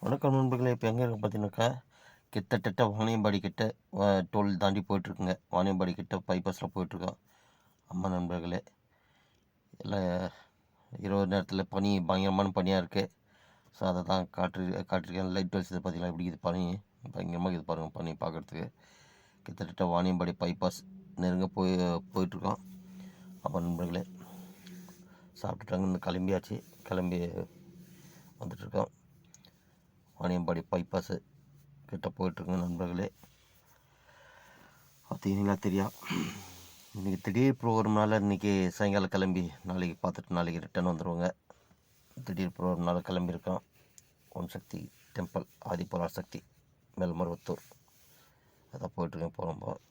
வணக்கம் நண்பர்களே. இப்போ எங்கே இருக்கு பார்த்தீங்கன்னாக்கா, கிட்டத்தட்ட வாணியம்பாடி கிட்ட டோல் தாண்டி போயிட்டுருக்குங்க. வாணியம்பாடி கிட்ட பைபாஸில் போயிட்டுருக்கோம். ஆமாம் நண்பர்களே, எல்லாம் இரவு நேரத்தில் பனி பயங்கரமான பனியாக இருக்குது. ஸோ அதை தான் காட்டிருக்கேன். லைட் வச்சது பார்த்தீங்களா, எப்படி இது பனி பயங்கரமாக இது பாருங்கள். பனி பார்க்குறதுக்கு கிட்டத்தட்ட வாணியம்பாடி பைபாஸ் நெருங்க போயிட்டுருக்கோம். ஆமாம் நண்பர்களே, சாப்பிட்டுட்டாங்க, இன்னும் கிளம்பி வந்துட்டுருக்கோம். வாணியம்பாடி பைபாஸு கிட்ட போயிட்டுருங்க நண்பர்களே. பார்த்தீங்களா தெரியும், இன்றைக்கி திடீர் ப்ரோக்ராம்னால இன்றைக்கி சாயங்காலம் கிளம்பி நாளைக்கு பார்த்துட்டு நாளைக்கு ரிட்டர்ன் வந்துடுவோங்க. திடீர் ப்ரோக்ராம்னால கிளம்பியிருக்கோம். ஓம் சக்தி டெம்பிள் ஆதிபராசக்தி மேல்மருவத்தூர் அதான் போயிட்டுருக்கேன். போகிறோம்.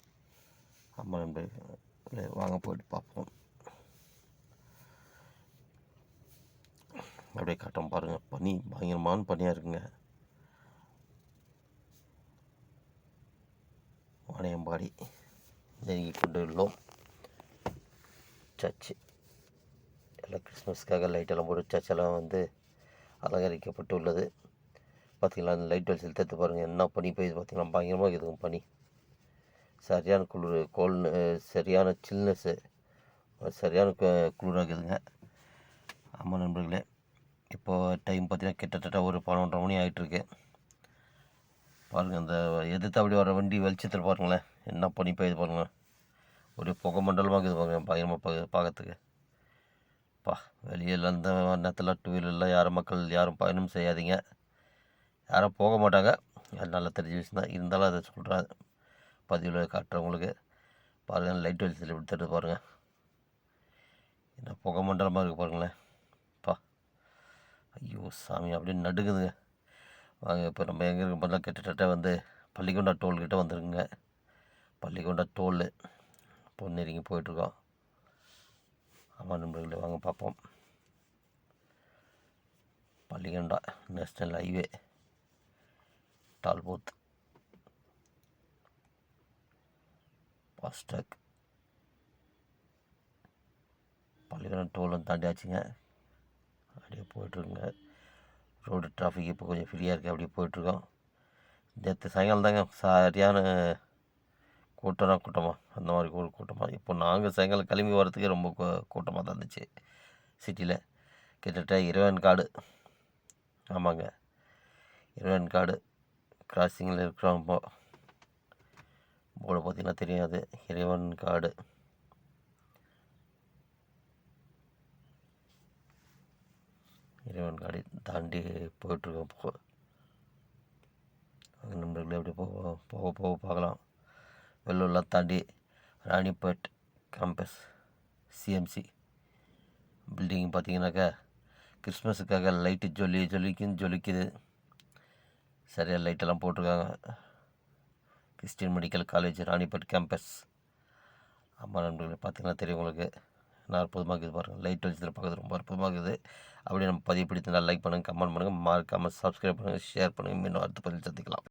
அம்மா நண்பர்களே, வாங்க போயிட்டு பார்ப்போம். அப்படியே காட்டம் பாருங்கள். பனி பயங்கரமான பனியாக இருக்குங்க. வாணியம்பாடி நெருங்கி கொண்டுள்ளோம். சர்ச்சு எல்லாம் கிறிஸ்மஸ்க்காக லைட்டெல்லாம் போட்டு சர்ச்செல்லாம் அலங்கரிக்கப்பட்டு உள்ளது. பார்த்திங்களா, அந்த லைட் வெளிச்சல் தேர்த்து பாருங்கள். என்ன பனி பெய்யுது பார்த்திங்களா, பயங்கரமாக இருக்குதுங்க பனி. சரியான குளிர் சரியான சில்னஸ்ஸு, சரியான குளிராக இருக்குதுங்க. ஆமாம் நண்பர்களே, இப்போது டைம் பார்த்திங்கன்னா கிட்டத்தட்ட ஒரு 11:30 மணி ஆகிட்டுருக்கு. பாருங்கள், அந்த எதிர்த்து அப்படி வர வண்டி வெளிச்சத்தில் பாருங்களேன், என்ன பனி பெய்யுது பாருங்கள். ஒரு புகை மண்டலமாக இருக்குது பாருங்கள், பயங்கரமாக பார்க்கறதுக்கு. வெளியில் அந்த நேரத்தில் டூ வீலரில் யாரும் பயணம் செய்யாதீங்க. யாரும் போக மாட்டாங்க, அது நல்லா தெரிஞ்ச விஷயம் தான். இருந்தாலும் அதை சொல்கிறேன், பதிவில் காட்டுறவங்களுக்கு. பாருங்கள், லைட் வெளிச்சத்தில் இப்படி தருது பாருங்கள், என்ன புகை மண்டலமாக இருக்குது பாருங்களேன். ஐயோ சாமி, அப்படியே நடுங்குதுங்க. வாங்க, இப்போ நம்ம எங்கே இருக்க பார்த்தா கிட்டத்தட்ட பள்ளிக்கொண்டா டோல்கிட்ட வந்துருங்க. பள்ளிக்கொண்டா டோல் இப்போ நெருங்கி போயிட்டுருக்கோம். ஆமாம் நண்பர்களே, வாங்க பார்ப்போம். Pallikonda national highway toll booth FASTag Pallikonda டோலும் தாண்டியாச்சுங்க. அப்படியே போயிட்டுருக்குங்க. ரோடு டிராஃபிக் இப்போ கொஞ்சம் ஃப்ரீயாக இருக்குது. அப்படியே போயிட்டுருக்கோம். நேற்று சாயங்காலம் தாங்க சரியான கூட்டமாக அந்த மாதிரி கூட்டமாக. இப்போ நாங்கள் சாயங்காலம் கிளம்பி வரத்துக்கே ரொம்ப கூட்டமாக தான் இருந்துச்சு சிட்டியில். கிட்டத்தட்ட இறைவன்காடு, ஆமாங்க, இறைவன்காடு கிராசிங்கில் இருக்கிறோம். இப்போ போர்டு பார்த்திங்கன்னா தெரியாது, இறைவன்காடு. இறைவன்காடு தாண்டி போயிட்டுருக்கோம். நண்பர்களே, அப்படி போக பார்க்கலாம். வெள்ளூர்லாம் தாண்டி ராணிப்பேட் கேம்பஸ் சிஎம்சி பில்டிங் பார்த்திங்கனாக்கா, கிறிஸ்மஸுக்காக லைட்டு ஜொலிக்குது. சரியாக லைட்டெல்லாம் போட்டிருக்காங்க. Christian medical college Ranipet campus. ஆமாம் நண்பர்களே, பார்த்திங்கன்னா தெரியும் உங்களுக்கு, என்ன அற்புதமாக இருக்குது பாருங்கள். லைட் வெளிச்சத்தில் பார்க்குறது ரொம்ப அற்புதமாக இருக்குது. அப்படியே நம்ம பதிவு பிடித்திருந்தால் லைக் பண்ணுங்கள், கமெண்ட் பண்ணுங்கள், மறக்காமல் சப்ஸ்கிரைப் பண்ணுங்கள், ஷேர் பண்ணுங்கள். இன்னும் அடுத்த பதிவில் சந்திக்கலாம்.